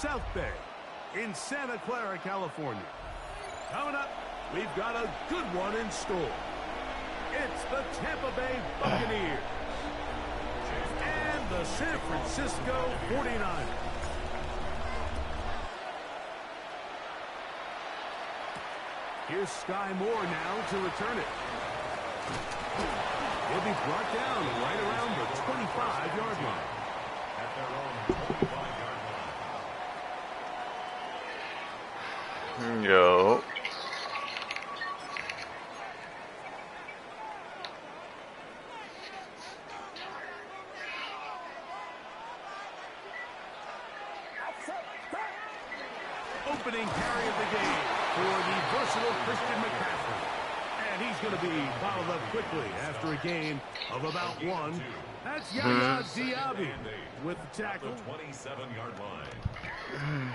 South Bay in Santa Clara, California. Coming up, we've got a good one in store. It's the Tampa Bay Buccaneers and the San Francisco 49ers. Here's Sky Moore now to return it. He'll be brought down right around the 25-yard line. At their own 25-yard line. Yo. Opening carry of the game for the versatile Christian McCaffrey. And he's going to be bottled up quickly after a game of about one. That's Yaya Diaby with the tackle. The 27-yard line.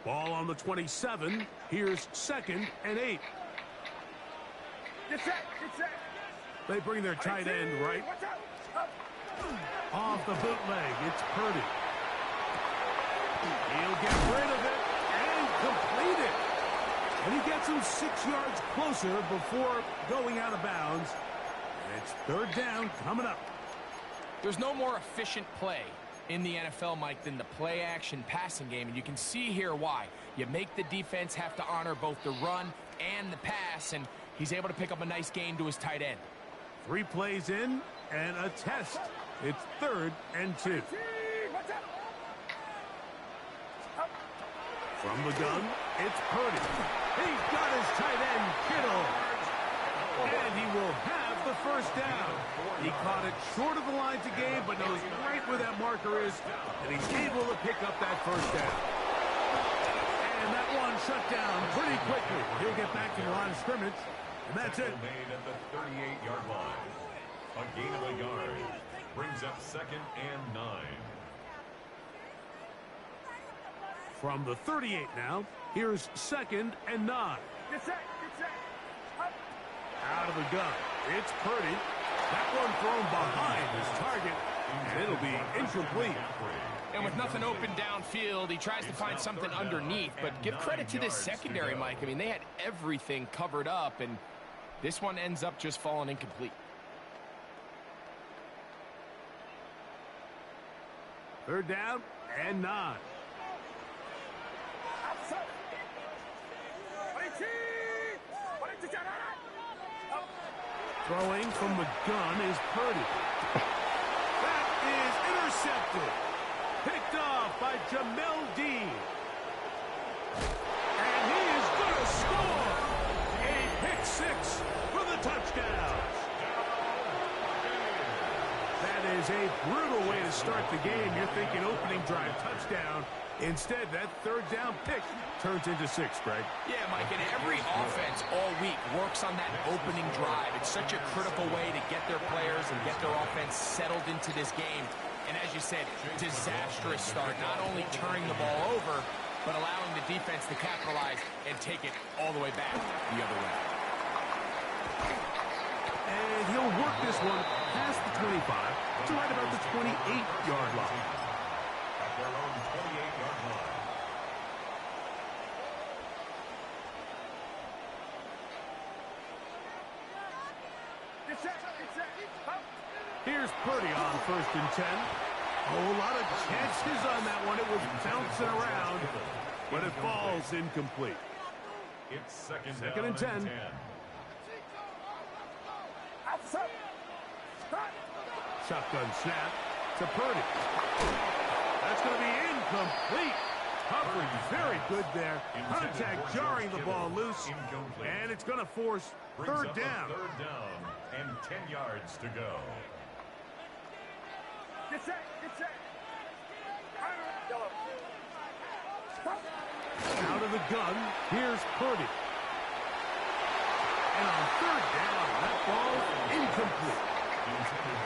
Ball on the 27. Here's 2nd and 8. They bring their tight end right off the bootleg. It's Purdy. He'll get rid of it and complete it. And he gets him 6 yards closer before going out of bounds. And it's 3rd down coming up. There's no more efficient play in the NFL, Mike, than the play-action passing game. And you can see here why. You make the defense have to honor both the run and the pass, and he's able to pick up a nice gain to his tight end. 3 plays in and a test. It's 3rd and 2. From the gun, it's Purdy. He's got his tight end, Kittle. And he will have the 1st down. He caught it short of the line to gain, but knows right where that marker is, and he's able to pick up that 1st down. And that one shut down pretty quickly. He'll get back to the line of scrimmage, and that's it. Made at the 38-yard line. A gain of a yard brings up 2nd and 9. From the 38 now, here's 2nd and 9. Out of the gun, it's Purdy. That one thrown behind his target, and it'll be incomplete. And with nothing open downfield, he tries to find something underneath. But give credit to this secondary, Mike. I mean, they had everything covered up, and this one ends up just falling incomplete. 3rd down and 9. Throwing from the gun is Purdy. That is intercepted. Picked off by Jamel Dean. And he is going to score. A pick 6 for the touchdown. That is a brutal way to start the game. You're thinking opening drive touchdown. Instead, that 3rd down pick turns into 6, Greg. Yeah, Mike, and every offense all week works on that opening drive. It's such a critical way to get their players and get their offense settled into this game. And as you said, disastrous start, not only turning the ball over, but allowing the defense to capitalize and take it all the way back the other way. And he'll work this one past the 25 to right about the 28-yard line. At their own 28-yard line. Here's Purdy on 1st and 10. Oh, a lot of chances on that one. It was bouncing around, but it falls incomplete. It's 2nd and 10. Shotgun snap to Purdy. That's going to be incomplete. Coverage very good there. Contact jarring the ball loose. And it's going to force 3rd down. 3rd down and 10 yards to go. Out of the gun, here's Purdy. And on 3rd down, that ball incomplete.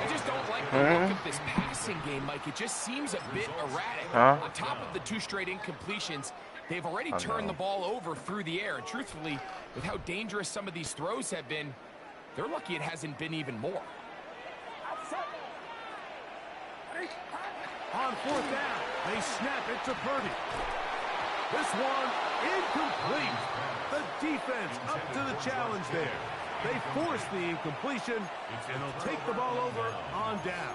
I just don't like the look of this passing game, Mike. It just seems a bit erratic. On top of the 2 straight incompletions, they've already turned the ball over through the air. And truthfully, with how dangerous some of these throws have been, they're lucky it hasn't been even more. On fourth down, they snap it to Purdy. This one incomplete. The defense up to the challenge there. They force the incompletion, and they'll take the ball over on down.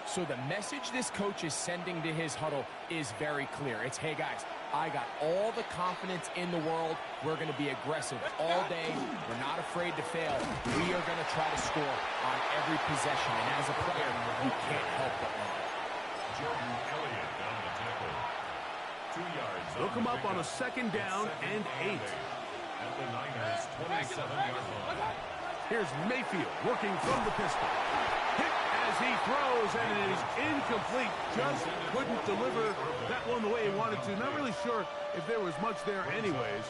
So the message this coach is sending to his huddle is very clear. It's, hey, guys, I got all the confidence in the world. We're going to be aggressive all day. We're not afraid to fail. We are going to try to score on every possession. And as a player, you can't help but win. Jordan Elliott down the tackle. 2 yards. They'll come up on a second down and 8. At the Niners' 27-yard line. Here's Mayfield working from the pistol. Hit as he throws, and it is incomplete. Just couldn't deliver that one the way he wanted to. Not really sure if there was much there anyways.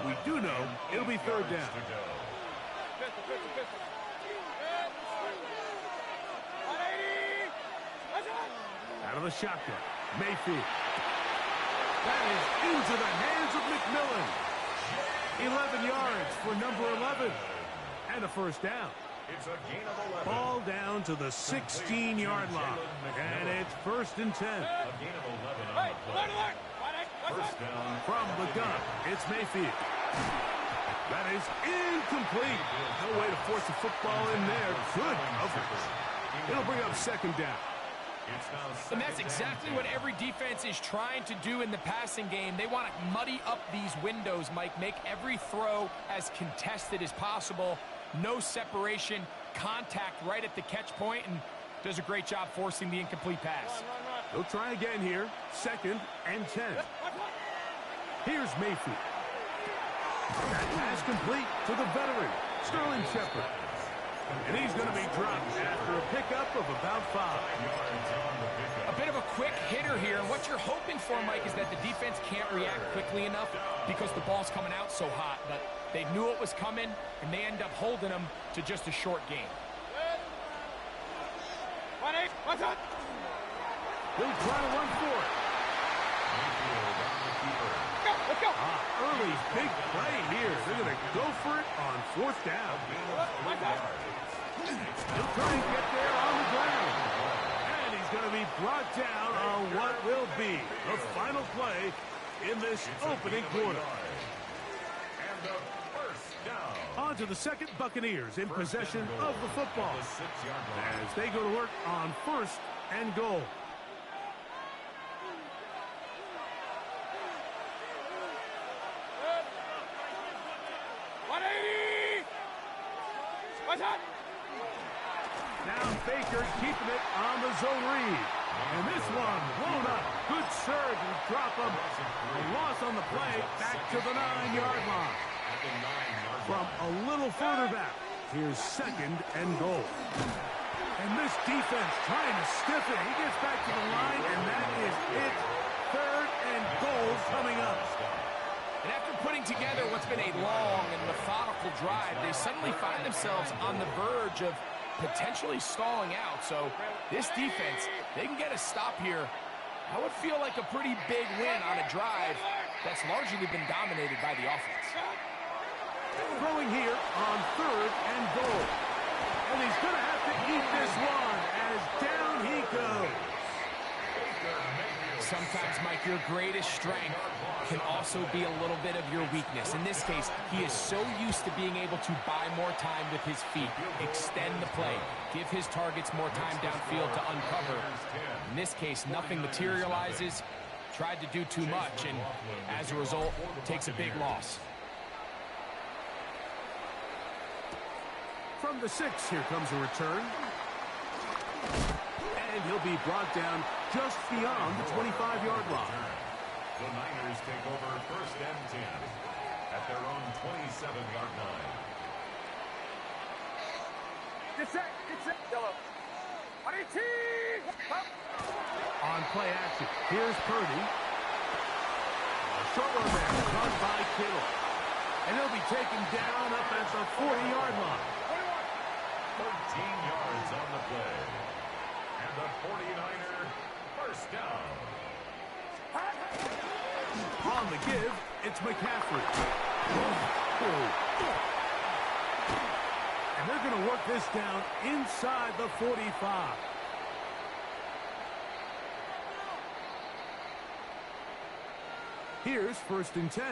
We do know it'll be third down. Out of the shotgun, Mayfield. That is into the hands of McMillan. 11 yards for number 11. And a first down. It's a gain of 11. Ball down to the 16-yard line. And it's first and 10. A gain of 11 on the play. First down. From the gun, it's Mayfield. That is incomplete. No way to force the football in there. Good coverage. It'll bring up second down. And that's exactly what every defense is trying to do in the passing game. They want to muddy up these windows, Mike, make every throw as contested as possible. No separation, contact right at the catch point, and does a great job forcing the incomplete pass. They'll try again here. Second and 10. Here's Mayfield. That pass complete to the veteran, Sterling Shepard. And he's going to be dropped after a pickup of about 5. A bit of a quick hitter here. And what you're hoping for, Mike, is that the defense can't react quickly enough because the ball's coming out so hot. But they knew it was coming, and they end up holding them to just a short game. They'll try to run for it. Let's go. Early big play here. They're going to go for it on fourth down. He'll try and get there on the ground. And he's going to be brought down on what will be the final play in this opening quarter. And the first down. On to the second Buccaneers in possession of the football as they go to work on first and goal. Now Baker keeping it on the zone read. And this one blown up. Good surge and drop him. A loss on the play back to the 9-yard line. From a little further back, here's second and goal. And this defense trying to stiff it. He gets back to the line, and that is it. Third and goal coming up. And after putting together what's been a long and methodical drive, they suddenly find themselves on the verge of potentially stalling out. So this defense, they can get a stop here. That would feel like a pretty big win on a drive that's largely been dominated by the offense. Throwing here on third and goal. And he's going to have to eat this one as down he goes. Sometimes, Mike, your greatest strength can also be a little bit of your weakness. In this case, he is so used to being able to buy more time with his feet, extend the play, give his targets more time downfield to uncover. In this case, nothing materializes, tried to do too much, and as a result, takes a big loss. From the 6, here comes a return. And he'll be brought down just beyond the 25-yard line. The Niners take over first and 10 at their own 27-yard line. Get set, yellow. On play action, here's Purdy. A short one there, caught by Kittle. And he'll be taken down up at the 40-yard line. 13 yards on the play. And the 49er first down. On the give, it's McCaffrey. They're going to work this down inside the 45. Here's 1st and 10.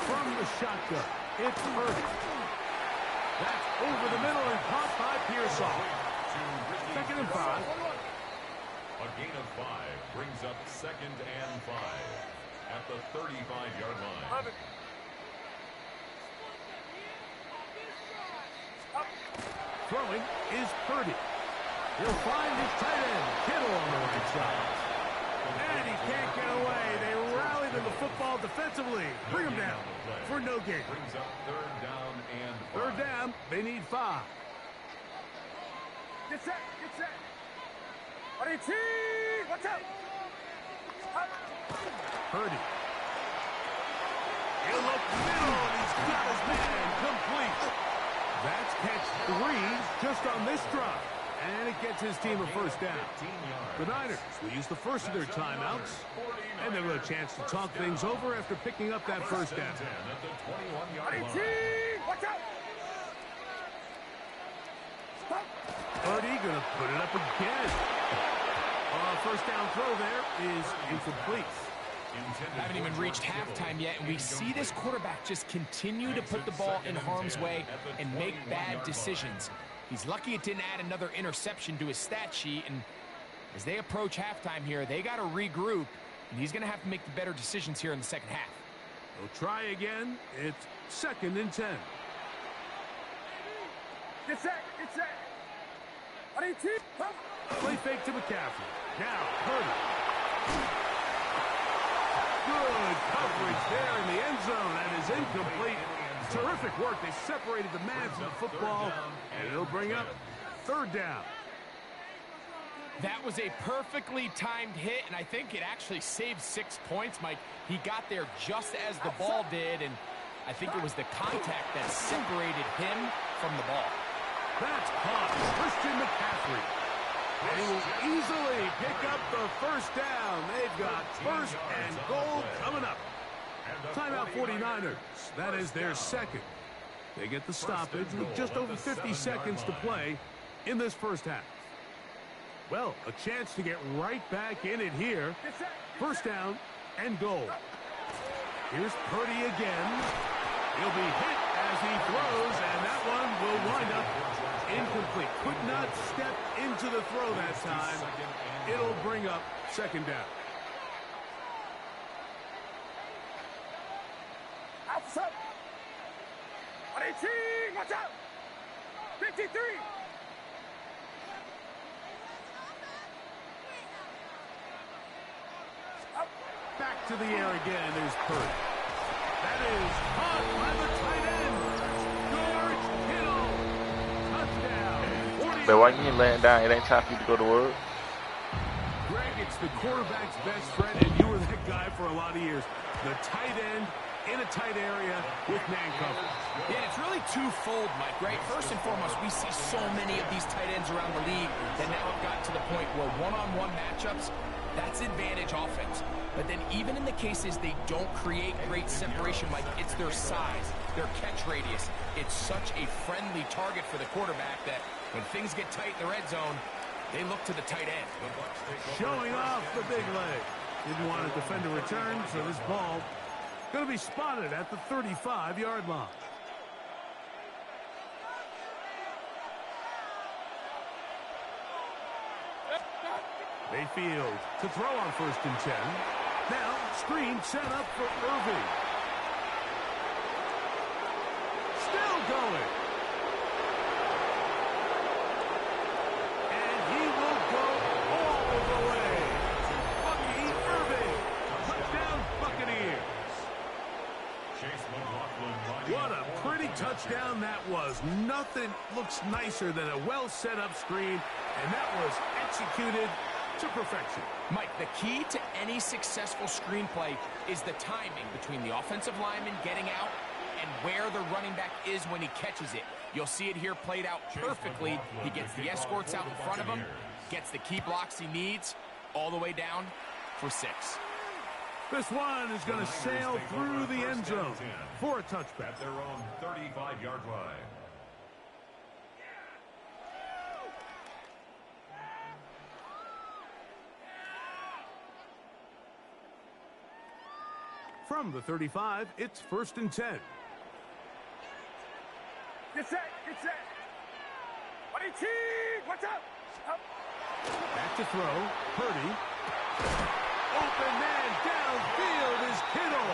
From the shotgun, it's Purdy. That's over the middle and caught by Pearsall. 2nd and 5. A gain of 5 brings up 2nd and 5 at the 35-yard line. Throwing is Purdy. He'll find his tight end, Kittle, on the right side. And he can't get away. They rallied to the football defensively. Bring him down for no gain. Brings up 3rd down and 5. 3rd down, they need 5. Get set, get set. Watch out. Purdy. He'll look middle, and he's got his man complete. That's catch 3 just on this drive. And it gets his team a 1st down. The Niners will use the first of their timeouts. And they'll have a chance to talk things over after picking up that 1st down. Watch out. Purdy going to put it up again. 1st down throw there is incomplete. Haven't even reached halftime yet, and we see this quarterback just continue to put the ball in harm's way and make bad decisions. He's lucky it didn't add another interception to his stat sheet, and as they approach halftime here, they got to regroup, and he's going to have to make the better decisions here in the 2nd half. They'll try again. It's 2nd and 10. Get set, get set. Play fake to McCaffrey. Now, Purdy. Good coverage there in the end zone. That is incomplete. Terrific work. They separated the man from the football, and it'll bring up 3rd down. That was a perfectly timed hit, and I think it actually saved 6 points, Mike. He got there just as the ball did, and I think it was the contact that separated him from the ball. That's caught. Christian McCaffrey. And he will easily pick up the 1st down. They've got 1st and goal coming up. Timeout 49ers. That is their 2nd. They get the stoppage with just over 50 seconds to play in this 1st half. Well, a chance to get right back in it here. 1st down and goal. Here's Purdy again. He'll be hit as he throws, and that one will wind up incomplete. Could not step into the throw that time. It'll bring up 2nd down. Outside. Watch out. 53. Back to the air again. There's Purdy. That is caught by the tight end. George Kittle. Touchdown. But why you ain't laying down? It ain't time for you to go to work. Greg, it's the quarterback's best friend, and you were that guy for a lot of years. The tight end in a tight area with man coverage. Yeah, it's really twofold, Mike, right? First and foremost, we see so many of these tight ends around the league that now have gotten to the point where one-on-one matchups, that's advantage offense. But then even in the cases they don't create great separation, Mike, it's their size, their catch radius. It's such a friendly target for the quarterback that when things get tight in the red zone, they look to the tight end. Showing off the big leg. Didn't want to defend a return, so this ball going to be spotted at the 35-yard line. Mayfield to throw on 1st and 10. Now, screen set up for Irving. Still going. And he will go all the way. Bucky Irving. Touchdown, Buccaneers. What a pretty touchdown that was. Nothing looks nicer than a well-set-up screen, and that was executed to perfection. Mike, the key to any successful screenplay is the timing between the offensive lineman getting out and where the running back is when he catches it. You'll see it here played out perfectly. He gets the escorts out in front of him, gets the key blocks he needs, all the way down for 6. This one is going to sail through the end zone for a touchback. At their own 35-yard line. From the 35, it's 1st and 10. Get set, get set. Buddy cheese, watch out. Up. Back to throw, Purdy. Open man downfield is Kittle.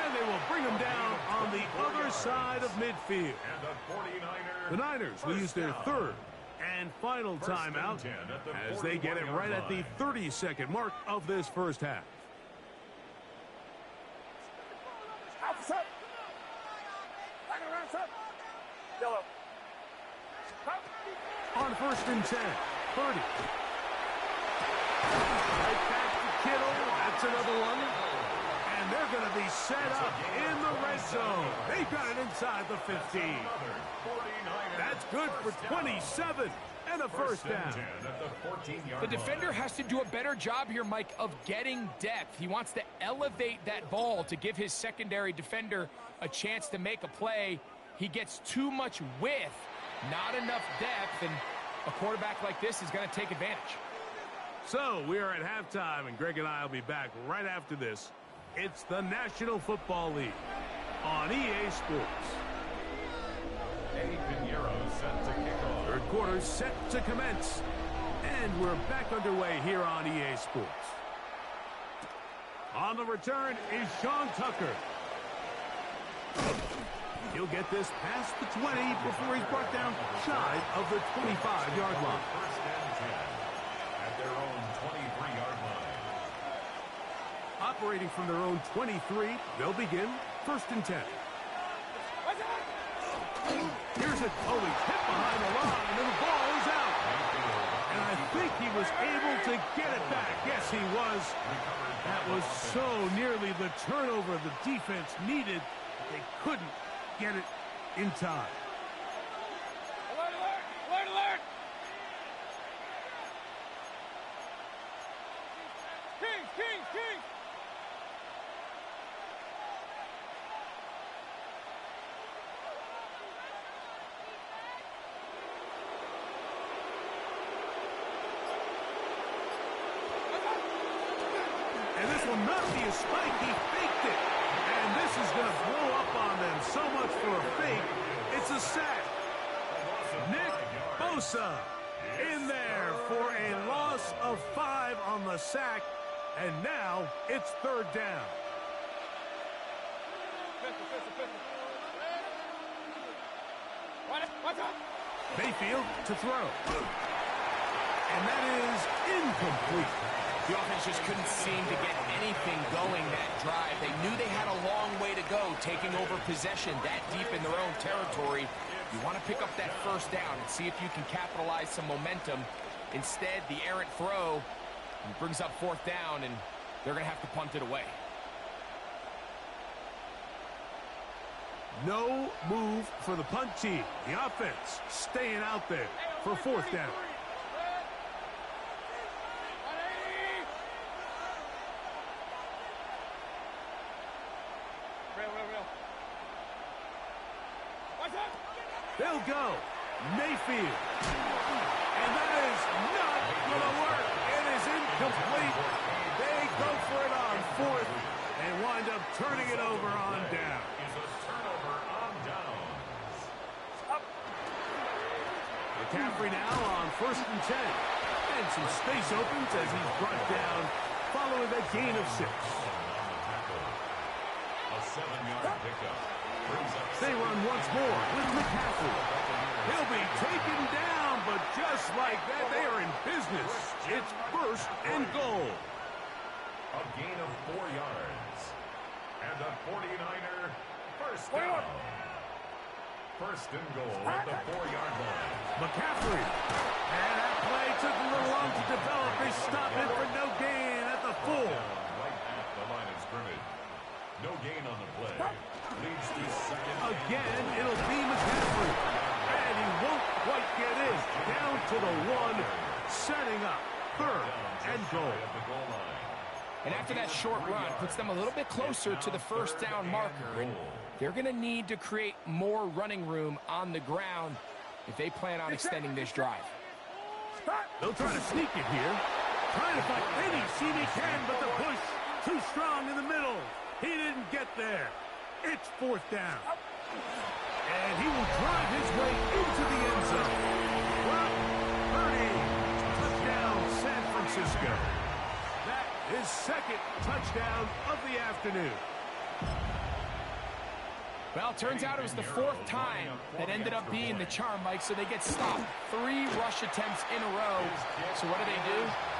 And they will bring him down on the other side of midfield. The Niners will use their third and final timeout as they get it right at the 30-second mark of this first half. Alpha up. Back around, son. Yellow. Up. On 1st and 10, Purdy. Right back to Kittle. That's another one. And they're going to be set up in the red zone. They've got it inside the 15. That's good for 27 and a first down. The defender has to do a better job here, Mike, of getting depth. He wants to elevate that ball to give his secondary defender a chance to make a play. He gets too much width, not enough depth, and a quarterback like this is going to take advantage. So we are at halftime, and Greg and I will be back right after this. It's the National Football League on EA Sports. Set to kick off. Third quarter set to commence. And we're back underway here on EA Sports. On the return is Sean Tucker. He'll get this past the 20 before he's brought down shy of the 25-yard line. First and 10 at their own 23-yard line. Operating from their own 23, they'll begin 1st and 10. Here's it. Oh, he's hit behind the line, and the ball is out. And I think he was able to get it back. Yes, he was. That was so nearly the turnover the defense needed. They couldn't get it in time. Alert, alert, alert, alert. Kings, Kings, Kings. And this will not be a spike. He faked it. And this is going to blow up on them. So much for a fake. It's a sack. Nick Bosa in there for a loss of 5 on the sack. And now it's 3rd down. Mayfield to throw. And that is incomplete. The offense just couldn't seem to get anything going that drive. They knew they had a long way to go, taking over possession that deep in their own territory. You want to pick up that first down and see if you can capitalize some momentum. Instead, the errant throw brings up 4th down, and they're going to have to punt it away. No move for the punt team. The offense staying out there for 4th down. They'll go. Mayfield. And that is not going to work. It is incomplete. They go for it on 4th and wind up turning it over on down. McCaffrey now on 1st and 10. And some space opens as he's brought down following that gain of 6. A 7-yard pickup. They run once more with McCaffrey. He'll be taken down, but just like that, they are in business. It's 1st and goal. A gain of 4 yards. And a 49er first down. 1st and goal at the 4-yard line. McCaffrey. And that play took a little long to develop. They stop it for no gain at the 4. Right at the line of scrimmage. No gain on the play. Leads to 2nd. Again, it'll be McCaffrey. And he won't quite get in. Down to the 1, setting up 3rd and goal. At the goal line. And after that short run, puts them a little bit closer to the first down marker. And they're going to need to create more running room on the ground if they plan on extending this drive. They'll try to sneak it here. Trying to find any seam he can, but the push too strong in the middle. He didn't get there. It's fourth down. And he will drive his way into the end zone. Well, Purdy, touchdown San Francisco. That is second touchdown of the afternoon. Well, it turns out it was the fourth time that ended up being the charm, Mike, so they get stopped. 3 rush attempts in a row. So what do?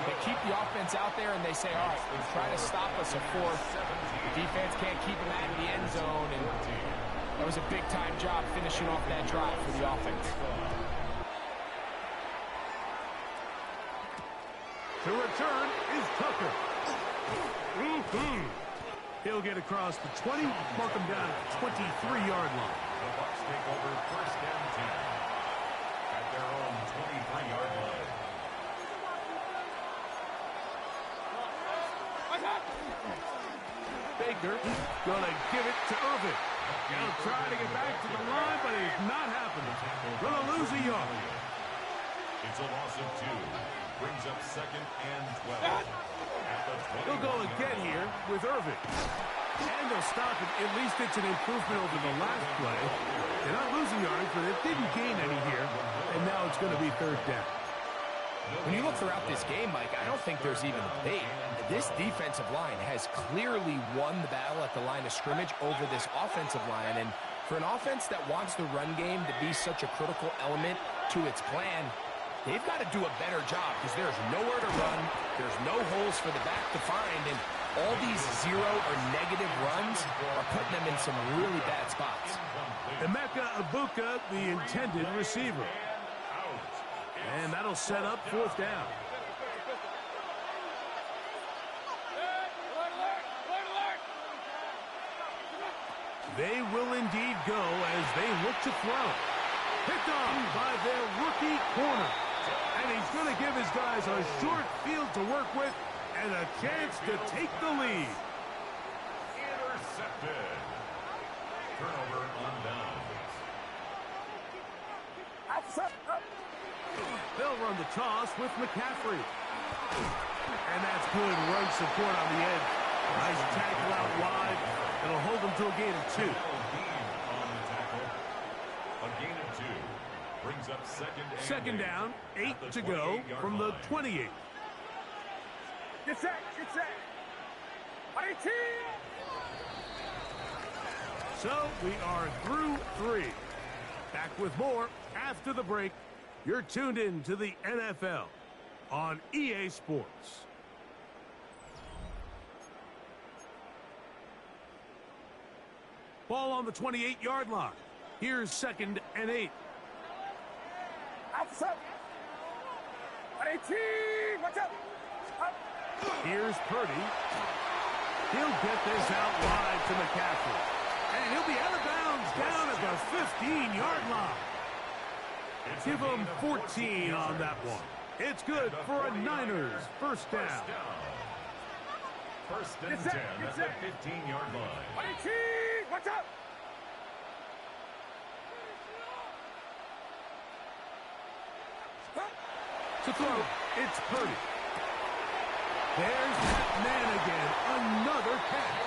They keep the offense out there, and they say, all right, try to stop us a fourth. The defense can't keep them out of the end zone, and that was a big-time job finishing off that drive for the offense. To return is Tucker. He'll get across the 20, mark him down at the 23-yard line. The Bucs take over first and 10 at their own 23-yard line. Baker gonna give it to Irvin. He'll try to get back to the line, but it's not happening. Gonna lose a yard. It's a loss of 2. Brings up second and 12. He'll go again here with Irvin. And they'll stop it. At least it's an improvement over the last play. They're not losing yards, but it didn't gain any here. And now it's going to be third down. When you look throughout this game, Mike, I don't think there's even a debate. This defensive line has clearly won the battle at the line of scrimmage over this offensive line. And for an offense that wants the run game to be such a critical element to its plan, they've got to do a better job because there's nowhere to run. There's no holes for the back to find. And all these 0 or negative runs are putting them in some really bad spots. Emeka Ibuka, the intended receiver. And that'll set up fourth down. They will indeed go as they look to throw. Picked off by their rookie corner. And he's going to give his guys a short field to work with and a chance to take the lead. Intercepted. Turnover on downs. They'll run the toss with McCaffrey. And that's good run support on the edge. Nice tackle out wide. It'll hold them to a gain of 2. On the tackle. A gain of 2. Brings up second down, 8 to go from the 28. Get set, get set. 18. So we are through 3. Back with more after the break. You're tuned in to the NFL on EA Sports. Ball on the 28-yard line. Here's second and 8. Outside. 18. Watch out. Here's Purdy. He'll get this out wide to McCaffrey. And he'll be out of bounds down at the 15-yard line. Give him 14 on that one. It's good for a Niners first down. First and 10 at the 15-yard line. 18. Watch out. To throw, it's Purdy. There's that man again. Another catch.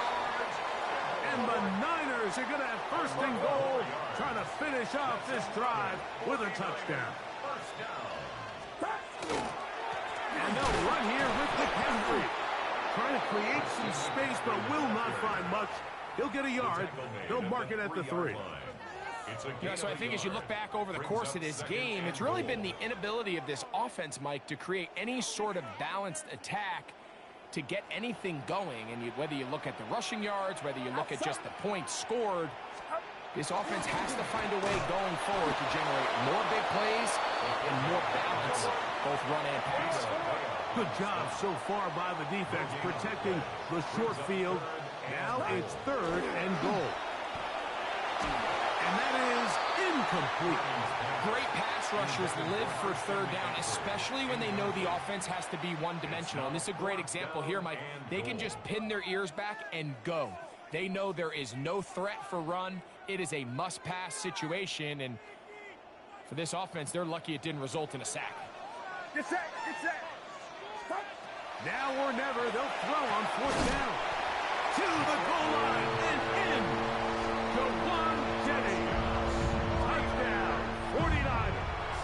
And the Niners are going to have first and goal, trying to finish off this drive with a touchdown. And they'll run here with McCaffrey. Trying to create some space, but will not find much. He'll get a yard. They'll mark it at the 3. Yeah, so I think as you look back over the course of this game, it's really been the inability of this offense, Mike, to create any sort of balanced attack to get anything going. And whether you look at the rushing yards, whether you look at just the points scored, this offense has to find a way going forward to generate more big plays and more balance, both run and pass. Good job so far by the defense protecting the short field. Now it's third and goal. And that is incomplete. Great pass rushers live for third down, especially when they know the offense has to be one-dimensional. And this is a great example here, Mike. They can just pin their ears back and go. They know there is no threat for run. It is a must-pass situation, and for this offense, they're lucky it didn't result in a sack. Get set, get set. Now or never, they'll throw on fourth down. To the goal line and in. Jawan Jennings. Touchdown, 49ers.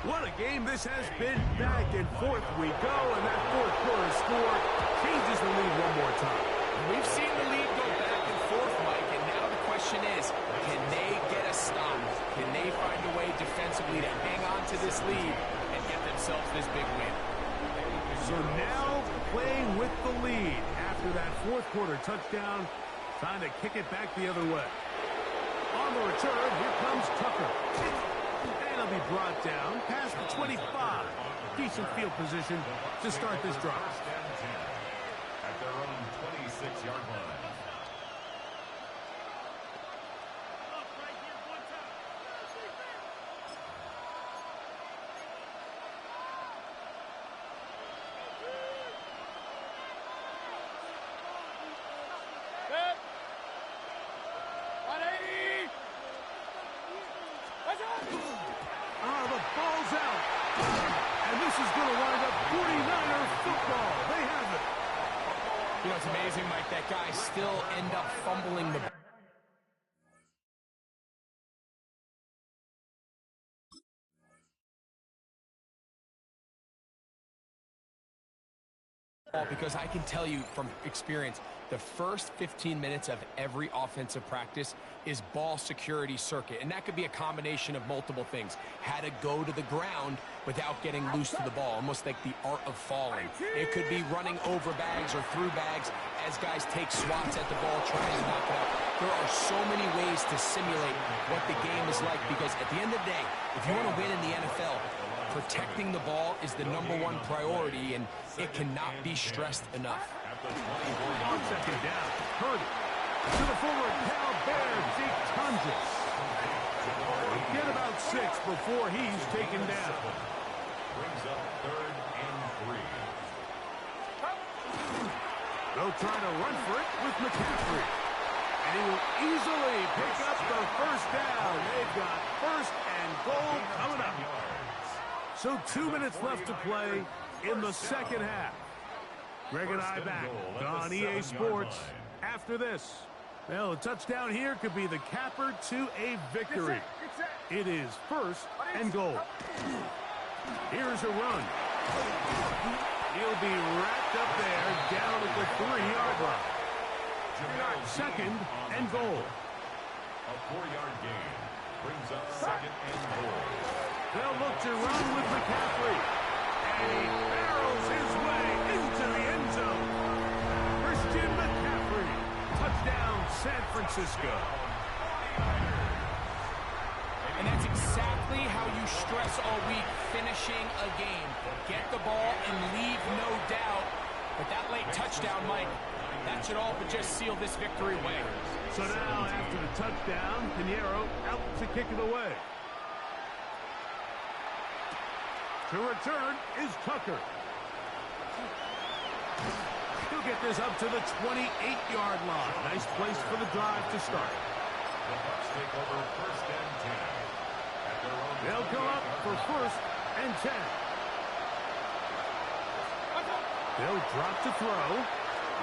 What a game this has been. Back and forth we go, and that fourth quarter score changes the lead one more time. We've seen the lead go back and forth, Mike, and now the question is, can they get a stop? Can they find a way defensively to hang on to this lead and get themselves this big win? So now playing with the lead after that fourth quarter touchdown, trying to kick it back the other way. On the return, here comes Tucker. And he'll be brought down past the 25. Decent field position to start this drive. At their own 26-yard line. The ball's out. And this is going to wind up 49er football. They have it. You know, it's amazing, Mike, that guy still end up fumbling the ball. Because I can tell you from experience, the first 15 minutes of every offensive practice is ball security circuit. And that could be a combination of multiple things. How to go to the ground without getting loose to the ball, almost like the art of falling. It could be running over bags or through bags as guys take swats at the ball, trying to knock it out. There are so many ways to simulate what the game is like, because at the end of the day, if you want to win in the NFL, protecting the ball is the #1 priority, and it cannot be stressed enough. On second down, Purdy to the former Cal Bear, Jake Tunges. Get about 6 before he's taken down. Brings up 3rd and 3. They'll try to run for it with McCaffrey. And he will easily pick up the first down. They've got 1st and goal coming up. So 2 minutes left to play in the second half. Greg and I back on EA Sports after this. Well, a touchdown here could be the capper to a victory. It is 1st and goal. Here's a run. He'll be wrapped up there down at the 3-yard line. 2nd and goal. A 4-yard gain brings up 2nd and goal. They'll look to run with McCaffrey. And he barrels his way into the end zone. Christian McCaffrey. Touchdown, San Francisco. And that's exactly how you stress all week, finishing a game. Get the ball and leave no doubt. But that late touchdown, Mike, that should all but just seal this victory away. So now, after the touchdown, Pinheiro out to kick it away. To return is Tucker. He'll get this up to the 28-yard line. Nice place for the drive to start. The Bucs take over 1st and 10. At their own They'll come up for 1st and 10. They'll drop to throw.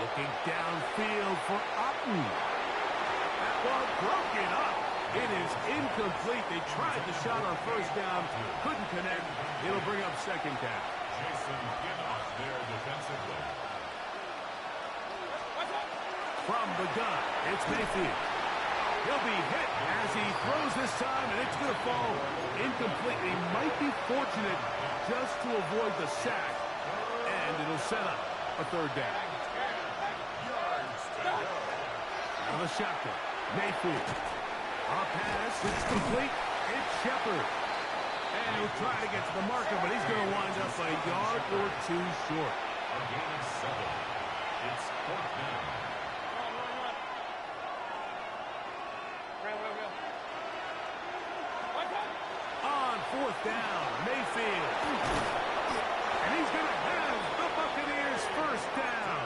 Looking downfield for Otten. That ball broken up. It is incomplete. They tried the shot on 1st down. Couldn't connect. It'll bring up 2nd down. Jason Pinnock there defensively. From the gun, it's Mayfield. He'll be hit as he throws this time, and it's going to fall incomplete. He might be fortunate just to avoid the sack, and it'll set up a 3rd down. Now the shotgun, Mayfield. A pass, it's complete. It's Shepard. And he'll try to get to the marker, but he's going to wind up a yard or 2 short. A gain of 7. It's 4th down. Run. down. Mayfield. And he's going to have the Buccaneers first down.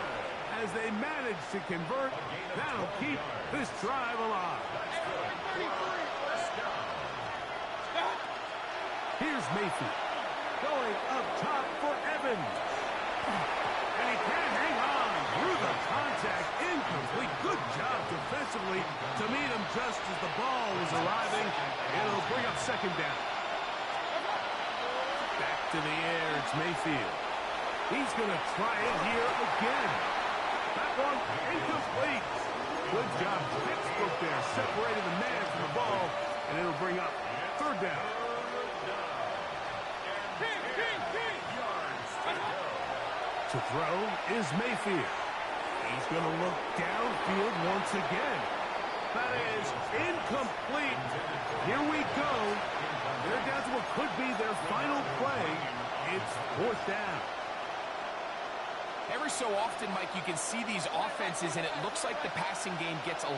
As they manage to convert, that'll keep this drive alive. Here's Mayfield. Going up top for Evans. And he can't hang on through the contact. Incomplete. Good job defensively to meet him just as the ball was arriving. It'll bring up second down. Back to the air. It's Mayfield. He's going to try it here again. That one incomplete. Good job. Textbook there. Separating the man from the ball. And it'll bring up third down. To throw is Mayfield. He's going to look downfield once again. That is incomplete. Here we go. They're down to what could be their final play. It's fourth down. Every so often, Mike, you can see these offenses, and it looks like the passing game gets a